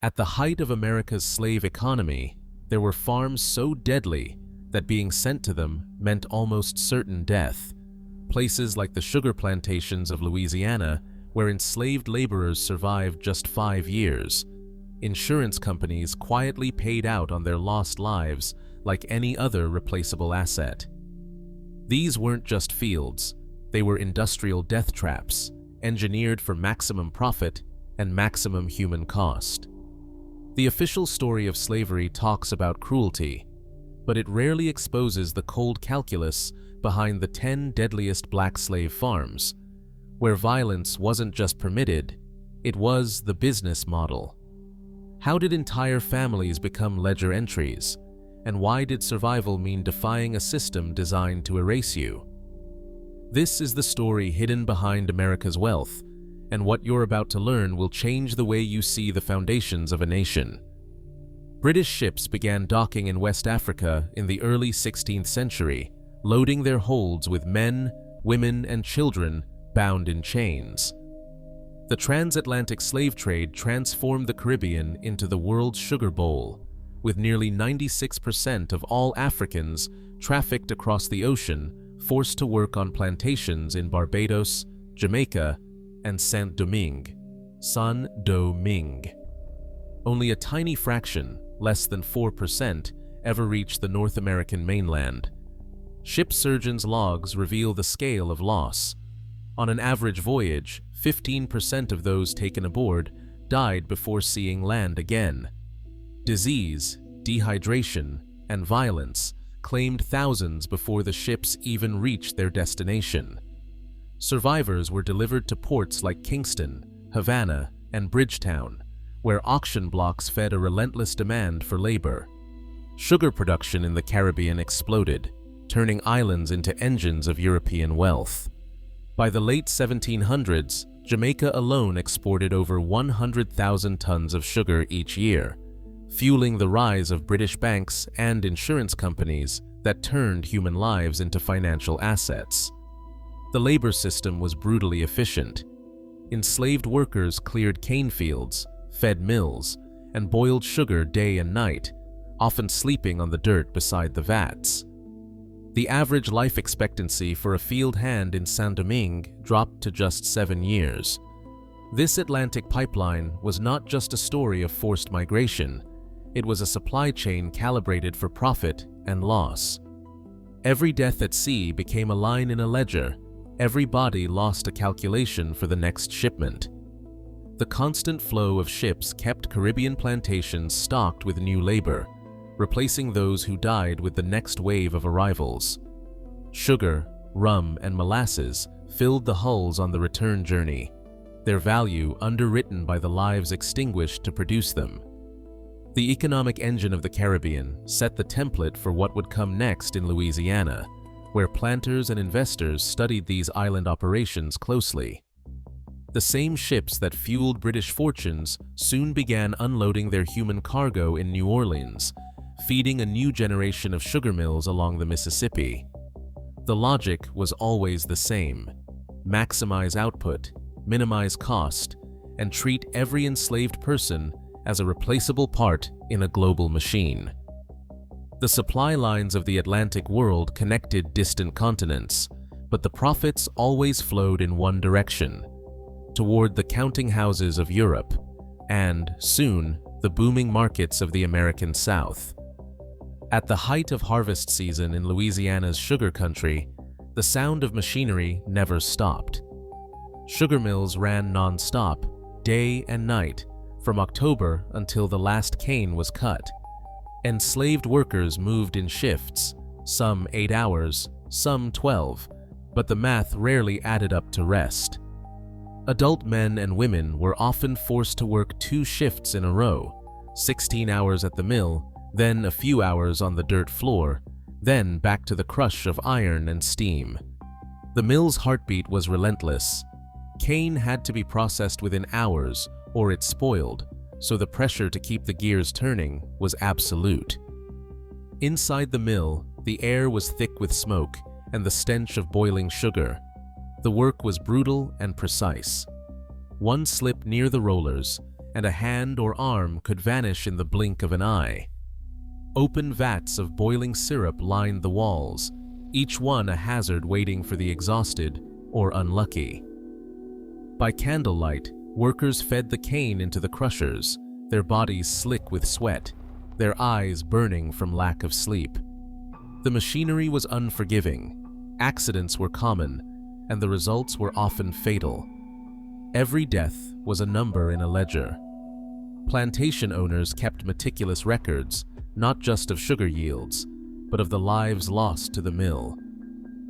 At the height of America's slave economy, there were farms so deadly that being sent to them meant almost certain death. Places like the sugar plantations of Louisiana, where enslaved laborers survived just 5 years. Insurance companies quietly paid out on their lost lives like any other replaceable asset. These weren't just fields, they were industrial death traps, engineered for maximum profit and maximum human cost. The official story of slavery talks about cruelty, but it rarely exposes the cold calculus behind the 10 deadliest black slave farms, where violence wasn't just permitted, it was the business model. How did entire families become ledger entries? And why did survival mean defying a system designed to erase you? This is the story hidden behind America's wealth, and what you're about to learn will change the way you see the foundations of a nation. British ships began docking in West Africa in the early 16th century, loading their holds with men, women, and children bound in chains. The transatlantic slave trade transformed the Caribbean into the world's sugar bowl, with nearly 96% of all Africans trafficked across the ocean forced to work on plantations in Barbados, Jamaica, and Saint-Domingue. Only a tiny fraction, less than 4%, ever reached the North American mainland. Ship surgeons' logs reveal the scale of loss. On an average voyage, 15% of those taken aboard died before seeing land again. Disease, dehydration, and violence claimed thousands before the ships even reached their destination. Survivors were delivered to ports like Kingston, Havana, and Bridgetown, where auction blocks fed a relentless demand for labor. Sugar production in the Caribbean exploded, turning islands into engines of European wealth. By the late 1700s, Jamaica alone exported over 100,000 tons of sugar each year, fueling the rise of British banks and insurance companies that turned human lives into financial assets. The labor system was brutally efficient. Enslaved workers cleared cane fields, fed mills, and boiled sugar day and night, often sleeping on the dirt beside the vats. The average life expectancy for a field hand in Saint-Domingue dropped to just 7 years. This Atlantic pipeline was not just a story of forced migration, it was a supply chain calibrated for profit and loss. Every death at sea became a line in a ledger, every body lost a calculation for the next shipment. The constant flow of ships kept Caribbean plantations stocked with new labor, replacing those who died with the next wave of arrivals. Sugar, rum, and molasses filled the hulls on the return journey, their value underwritten by the lives extinguished to produce them. The economic engine of the Caribbean set the template for what would come next in Louisiana, where planters and investors studied these island operations closely. The same ships that fueled British fortunes soon began unloading their human cargo in New Orleans, feeding a new generation of sugar mills along the Mississippi. The logic was always the same: maximize output, minimize cost, and treat every enslaved person as a replaceable part in a global machine. The supply lines of the Atlantic world connected distant continents, but the profits always flowed in one direction, toward the counting houses of Europe, and, soon, the booming markets of the American South. At the height of harvest season in Louisiana's sugar country, the sound of machinery never stopped. Sugar mills ran non-stop, day and night, from October until the last cane was cut. Enslaved workers moved in shifts, some 8 hours, some 12, but the math rarely added up to rest. Adult men and women were often forced to work 2 shifts in a row, 16 hours at the mill, then a few hours on the dirt floor, then back to the crush of iron and steam. The mill's heartbeat was relentless. Cane had to be processed within hours, or it spoiled, so the pressure to keep the gears turning was absolute. Inside the mill, the air was thick with smoke and the stench of boiling sugar. The work was brutal and precise. One slip near the rollers, and a hand or arm could vanish in the blink of an eye. Open vats of boiling syrup lined the walls, each one a hazard waiting for the exhausted or unlucky. By candlelight, workers fed the cane into the crushers, their bodies slick with sweat, their eyes burning from lack of sleep. The machinery was unforgiving, accidents were common, and the results were often fatal. Every death was a number in a ledger. Plantation owners kept meticulous records, not just of sugar yields, but of the lives lost to the mill.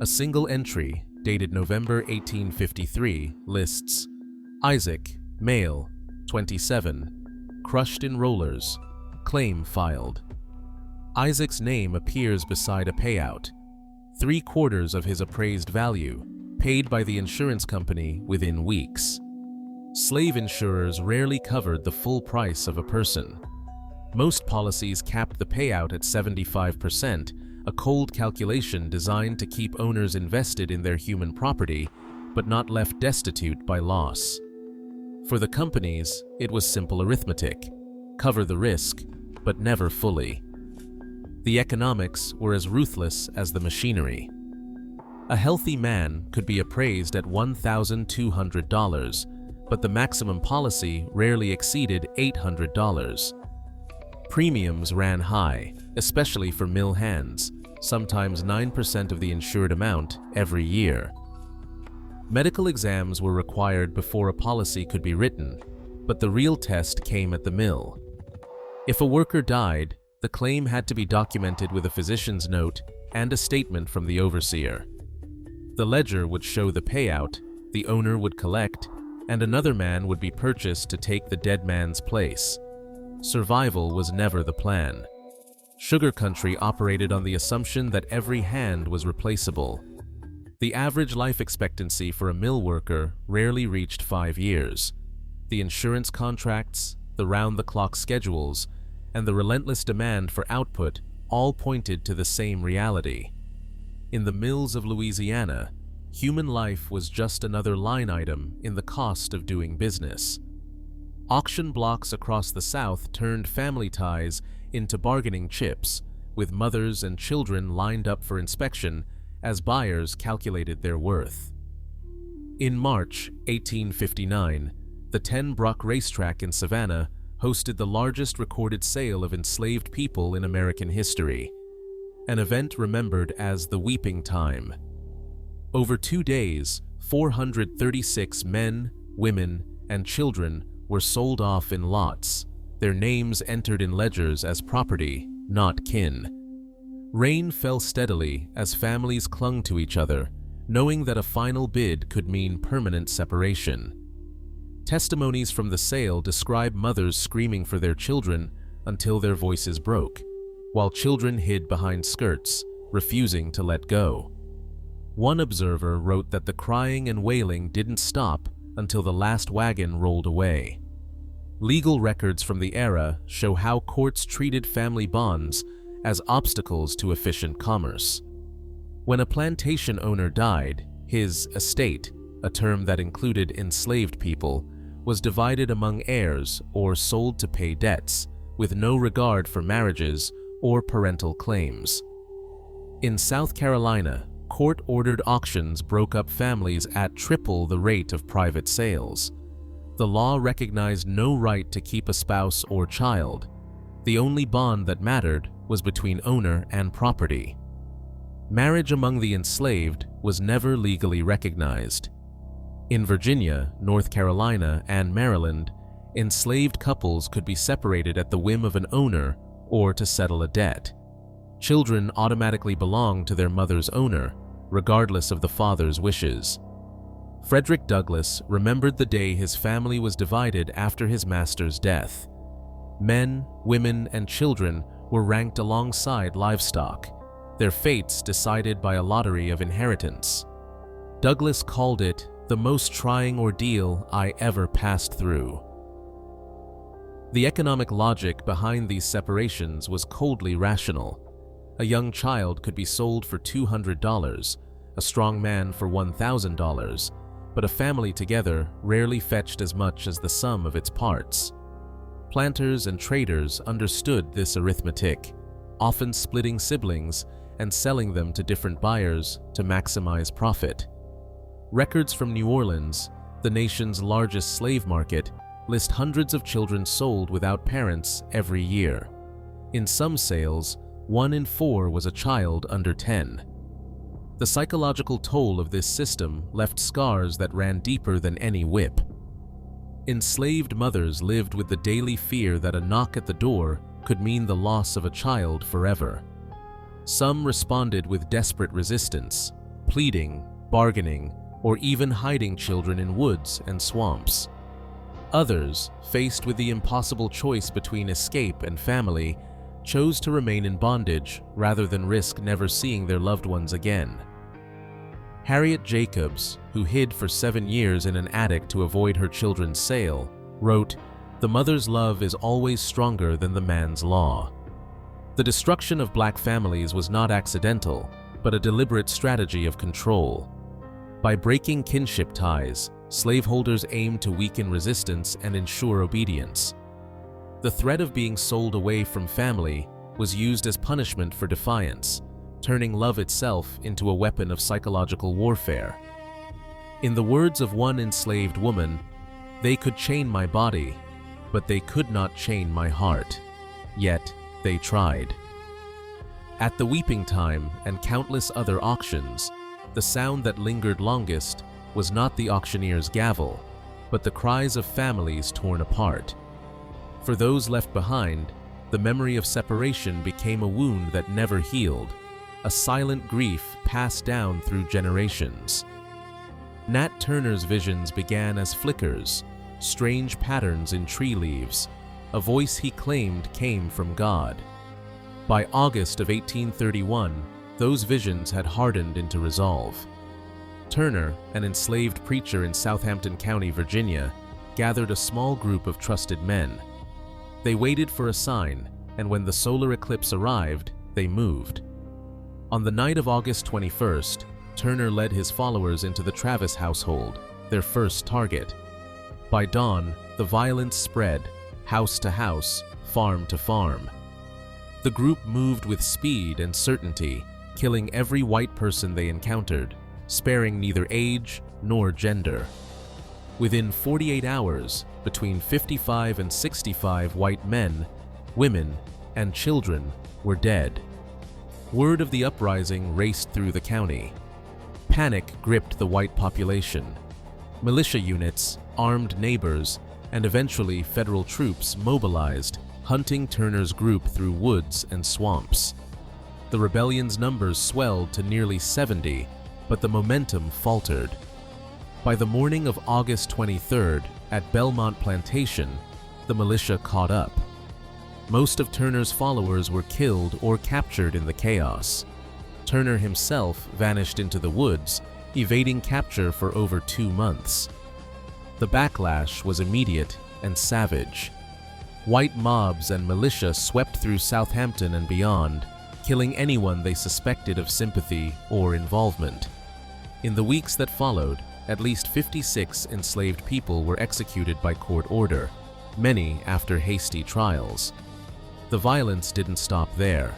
A single entry, dated November 1853, lists Isaac, male, 27, crushed in rollers, claim filed. Isaac's name appears beside a payout, 3/4 of his appraised value, paid by the insurance company within weeks. Slave insurers rarely covered the full price of a person. Most policies capped the payout at 75%, a cold calculation designed to keep owners invested in their human property, but not left destitute by loss. For the companies, it was simple arithmetic: cover the risk, but never fully. The economics were as ruthless as the machinery. A healthy man could be appraised at $1,200, but the maximum policy rarely exceeded $800. Premiums ran high, especially for mill hands, sometimes 9% of the insured amount every year. Medical exams were required before a policy could be written, but the real test came at the mill. If a worker died, the claim had to be documented with a physician's note and a statement from the overseer. The ledger would show the payout, the owner would collect, and another man would be purchased to take the dead man's place. Survival was never the plan. Sugar country operated on the assumption that every hand was replaceable. The average life expectancy for a mill worker rarely reached 5 years. The insurance contracts, the round-the-clock schedules, and the relentless demand for output all pointed to the same reality. In the mills of Louisiana, human life was just another line item in the cost of doing business. Auction blocks across the South turned family ties into bargaining chips, with mothers and children lined up for inspection as buyers calculated their worth. In March 1859, the 10 Brock racetrack in Savannah hosted the largest recorded sale of enslaved people in American history, an event remembered as the Weeping Time. Over 2 days, 436 men, women, and children were sold off in lots, their names entered in ledgers as property, not kin. Rain fell steadily as families clung to each other, knowing that a final bid could mean permanent separation. Testimonies from the sale describe mothers screaming for their children until their voices broke, while children hid behind skirts, refusing to let go. One observer wrote that the crying and wailing didn't stop until the last wagon rolled away. Legal records from the era show how courts treated family bonds as obstacles to efficient commerce. When a plantation owner died, his estate, a term that included enslaved people, was divided among heirs or sold to pay debts, with no regard for marriages or parental claims. In South Carolina, court-ordered auctions broke up families at triple the rate of private sales. The law recognized no right to keep a spouse or child. The only bond that mattered was between owner and property. Marriage among the enslaved was never legally recognized. In Virginia, North Carolina, and Maryland, enslaved couples could be separated at the whim of an owner or to settle a debt. Children automatically belonged to their mother's owner, regardless of the father's wishes. Frederick Douglass remembered the day his family was divided after his master's death. Men, women, and children were ranked alongside livestock, their fates decided by a lottery of inheritance. Douglass called it the most trying ordeal I ever passed through. The economic logic behind these separations was coldly rational. A young child could be sold for $200, a strong man for $1,000, but a family together rarely fetched as much as the sum of its parts. Planters and traders understood this arithmetic, often splitting siblings and selling them to different buyers to maximize profit. Records from New Orleans, the nation's largest slave market, list hundreds of children sold without parents every year. In some sales, 1 in 4 was a child under 10. The psychological toll of this system left scars that ran deeper than any whip. Enslaved mothers lived with the daily fear that a knock at the door could mean the loss of a child forever. Some responded with desperate resistance, pleading, bargaining, or even hiding children in woods and swamps. Others, faced with the impossible choice between escape and family, chose to remain in bondage rather than risk never seeing their loved ones again. Harriet Jacobs, who hid for 7 years in an attic to avoid her children's sale, wrote, "The mother's love is always stronger than the man's law." The destruction of black families was not accidental, but a deliberate strategy of control. By breaking kinship ties, slaveholders aimed to weaken resistance and ensure obedience. The threat of being sold away from family was used as punishment for defiance, turning love itself into a weapon of psychological warfare. In the words of one enslaved woman, "They could chain my body, but they could not chain my heart. Yet they tried." At the weeping time and countless other auctions, the sound that lingered longest was not the auctioneer's gavel, but the cries of families torn apart. For those left behind, the memory of separation became a wound that never healed, a silent grief passed down through generations. Nat Turner's visions began as flickers, strange patterns in tree leaves, a voice he claimed came from God. By August of 1831, those visions had hardened into resolve. Turner, an enslaved preacher in Southampton County, Virginia, gathered a small group of trusted men. They waited for a sign, and when the solar eclipse arrived, they moved. On the night of August 21st, Turner led his followers into the Travis household, their first target. By dawn, the violence spread, house to house, farm to farm. The group moved with speed and certainty, killing every white person they encountered, sparing neither age nor gender. Within 48 hours, between 55 and 65 white men, women, and children were dead. Word of the uprising raced through the county. Panic gripped the white population. Militia units, armed neighbors, and eventually federal troops mobilized, hunting Turner's group through woods and swamps. The rebellion's numbers swelled to nearly 70, but the momentum faltered. By the morning of August 23rd, at Belmont Plantation, the militia caught up. Most of Turner's followers were killed or captured in the chaos. Turner himself vanished into the woods, evading capture for over 2 months. The backlash was immediate and savage. White mobs and militia swept through Southampton and beyond, killing anyone they suspected of sympathy or involvement. In the weeks that followed, at least 56 enslaved people were executed by court order, many after hasty trials. The violence didn't stop there.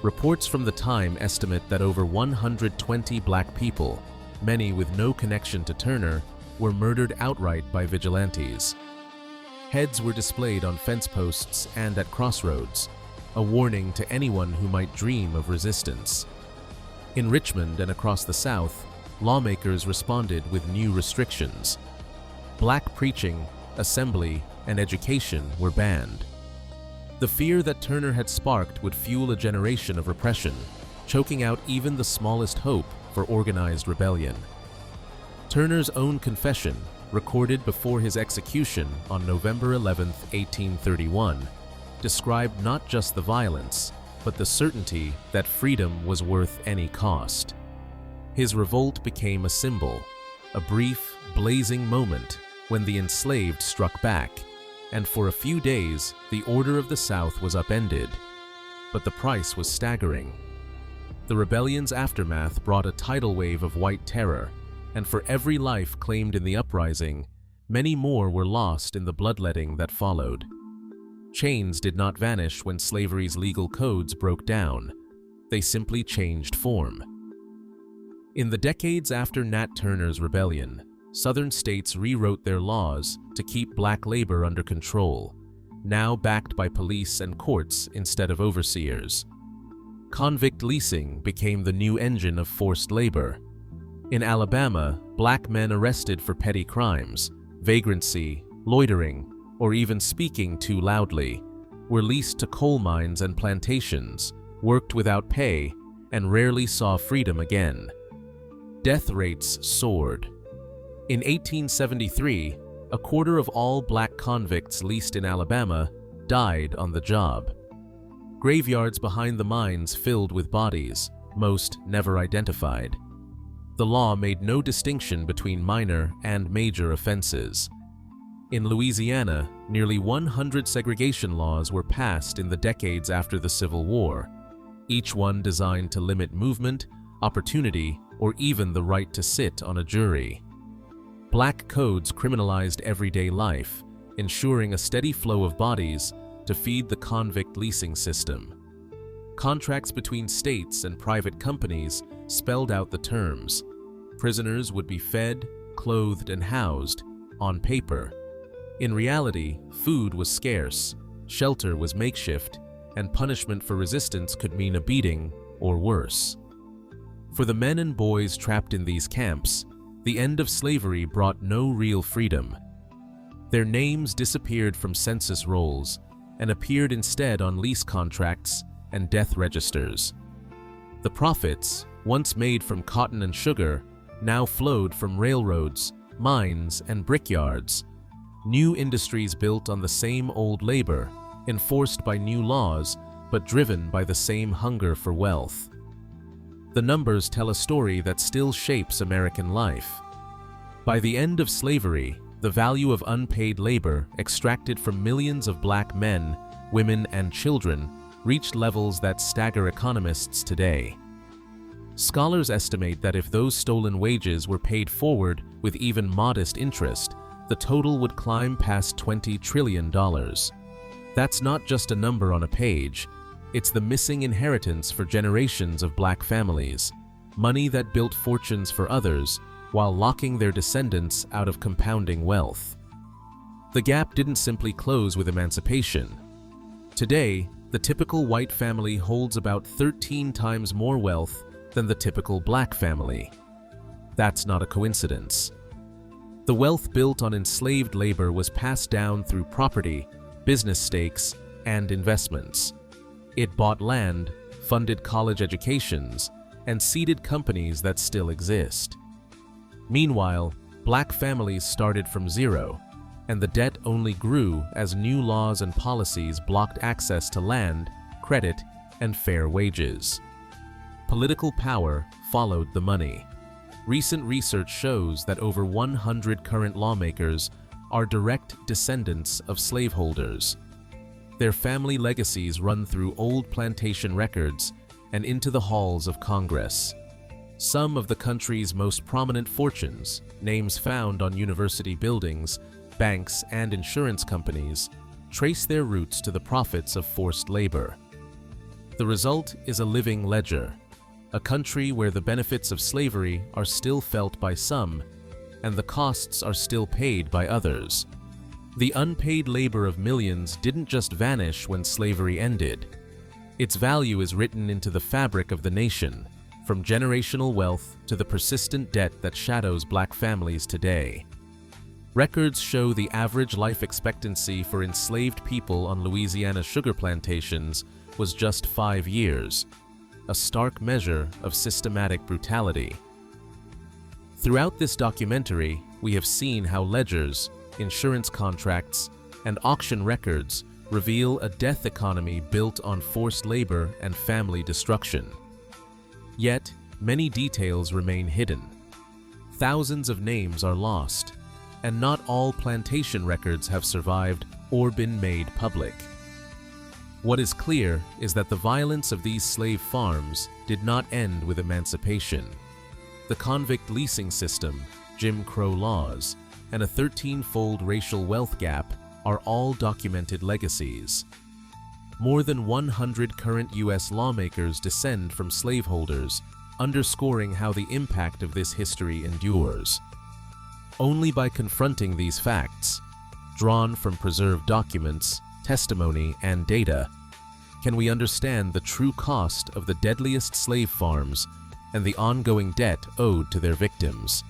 Reports from the time estimate that over 120 black people, many with no connection to Turner, were murdered outright by vigilantes. Heads were displayed on fence posts and at crossroads, a warning to anyone who might dream of resistance. In Richmond and across the South, lawmakers responded with new restrictions. Black preaching, assembly, and education were banned. The fear that Turner had sparked would fuel a generation of repression, choking out even the smallest hope for organized rebellion. Turner's own confession, recorded before his execution on November 11, 1831, described not just the violence, but the certainty that freedom was worth any cost. His revolt became a symbol, a brief, blazing moment when the enslaved struck back, and for a few days, the order of the South was upended. But the price was staggering. The rebellion's aftermath brought a tidal wave of white terror, and for every life claimed in the uprising, many more were lost in the bloodletting that followed. Chains did not vanish when slavery's legal codes broke down. They simply changed form. In the decades after Nat Turner's rebellion, Southern states rewrote their laws to keep black labor under control, now backed by police and courts instead of overseers. Convict leasing became the new engine of forced labor. In Alabama, black men arrested for petty crimes, vagrancy, loitering, or even speaking too loudly, were leased to coal mines and plantations, worked without pay, and rarely saw freedom again. Death rates soared. In 1873, a quarter of all black convicts leased in Alabama died on the job. Graveyards behind the mines filled with bodies, most never identified. The law made no distinction between minor and major offenses. In Louisiana, nearly 100 segregation laws were passed in the decades after the Civil War, each one designed to limit movement, opportunity, or even the right to sit on a jury. Black codes criminalized everyday life, ensuring a steady flow of bodies to feed the convict leasing system. Contracts between states and private companies spelled out the terms. Prisoners would be fed, clothed, and housed on paper. In reality, food was scarce, shelter was makeshift, and punishment for resistance could mean a beating or worse. For the men and boys trapped in these camps, the end of slavery brought no real freedom. Their names disappeared from census rolls and appeared instead on lease contracts and death registers. The profits, once made from cotton and sugar, now flowed from railroads, mines, and brickyards. New industries built on the same old labor, enforced by new laws, but driven by the same hunger for wealth. The numbers tell a story that still shapes American life. By the end of slavery, the value of unpaid labor extracted from millions of black men, women, and children reached levels that stagger economists today. Scholars estimate that if those stolen wages were paid forward with even modest interest, the total would climb past $20 trillion. That's not just a number on a page. It's the missing inheritance for generations of black families, money that built fortunes for others while locking their descendants out of compounding wealth. The gap didn't simply close with emancipation. Today, the typical white family holds about 13 times more wealth than the typical black family. That's not a coincidence. The wealth built on enslaved labor was passed down through property, business stakes, and investments. It bought land, funded college educations, and seeded companies that still exist. Meanwhile, black families started from zero, and the debt only grew as new laws and policies blocked access to land, credit, and fair wages. Political power followed the money. Recent research shows that over 100 current lawmakers are direct descendants of slaveholders. Their family legacies run through old plantation records and into the halls of Congress. Some of the country's most prominent fortunes, names found on university buildings, banks, and insurance companies, trace their roots to the profits of forced labor. The result is a living ledger, a country where the benefits of slavery are still felt by some, and the costs are still paid by others. The unpaid labor of millions didn't just vanish when slavery ended. Its value is written into the fabric of the nation, from generational wealth to the persistent debt that shadows black families today. Records show the average life expectancy for enslaved people on Louisiana's sugar plantations was just 5 years, a stark measure of systematic brutality. Throughout this documentary, we have seen how ledgers, insurance contracts, and auction records reveal a death economy built on forced labor and family destruction. Yet, many details remain hidden. Thousands of names are lost, and not all plantation records have survived or been made public. What is clear is that the violence of these slave farms did not end with emancipation. The convict leasing system, Jim Crow laws, and a 13-fold racial wealth gap are all documented legacies. More than 100 current U.S. lawmakers descend from slaveholders, underscoring how the impact of this history endures. Only by confronting these facts, drawn from preserved documents, testimony, and data, can we understand the true cost of the deadliest slave farms and the ongoing debt owed to their victims.